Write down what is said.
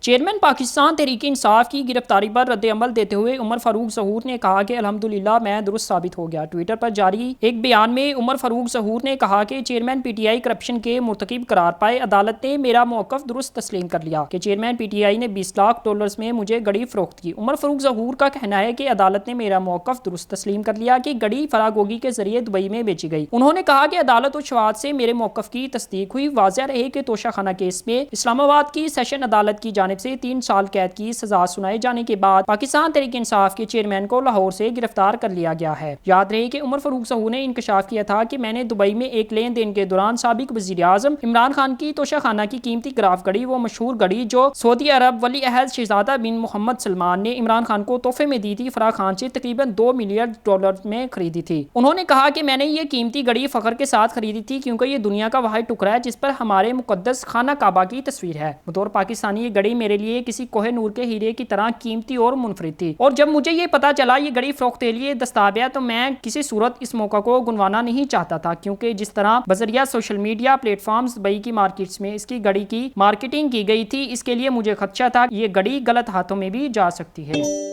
Chairman Pakistan Tehreek Insaf کی گرفتاری پر رد عمل دیتے ہوئے عمر فاروق ظہور نے کہا کہ الحمدللہ میں درست ثابت ہو گیا۔ ٹویٹر پر جاری ایک بیان میں عمر فاروق ظہور نے کہا کہ chairman P T I corruption کے مرتکب قرار پائے، عدالت نے میرا موقف درست تسلیم کر لیا کہ چیئرمین پی ٹی آئی نے $20 لاکھ میں مجھے گڑی فروخت کی۔ عمر فاروق ظہور کا کہنا ہے کہ عدالت نے میرا موقف درست تسلیم کر لیا کہ گڑی فراگوگی کے ذریعے دبئی میں بیچی گئی۔ انہوں نے کہا کہ عدالت و شواہد سے میرے موقف کی تصدیق ہوئی۔ واضح رہے کہ توشہ خانہ کیس میں اسلام آباد کی سیشن عدالت کی جانب سے 3 سال قید کی سزا سنائے جانے کے بعد پاکستان تحریک انصاف کے چیئرمین کو لاہور سے گرفتار کر لیا گیا ہے۔ یاد رہے کہ عمر فاروق ظہور نے انکشاف کیا تھا کہ میں نے دبئی میں ایک لین دین کے دوران سابق وزیر اعظم عمران خان کی توشہ خانہ کی قیمتی گراف گڑی، وہ مشہور گڑی جو سعودی عرب ولی عہد شہزادہ بن محمد سلمان نے عمران خان کو تحفے میں دی تھی، فرح خان سے تقریباً $2 ملین میں خریدی تھی۔ انہوں نے کہا کہ میں نے یہ قیمتی گڑی فخر کے ساتھ خریدی تھی کیونکہ یہ دنیا کا واحد ٹکڑا ہے جس پر ہمارے مقدس خانہ کعبہ کی تصویر ہے۔ بطور پاکستانی یہ گڑی میرے لیے کسی کوہ نور کے ہیرے کی طرح قیمتی اور منفرد تھی، اور جب مجھے یہ پتا چلا یہ گڑی فروخت کے لیے دستیاب ہے تو میں کسی صورت اس موقع کو گنوانا نہیں چاہتا تھا، کیونکہ جس طرح بذریعہ social media platforms Dubai کی مارکیٹس میں اس کی گڑی کی مارکیٹنگ کی گئی تھی، اس کے لیے مجھے خدشہ تھا کہ یہ گڑی غلط ہاتھوں میں بھی جا سکتی ہے۔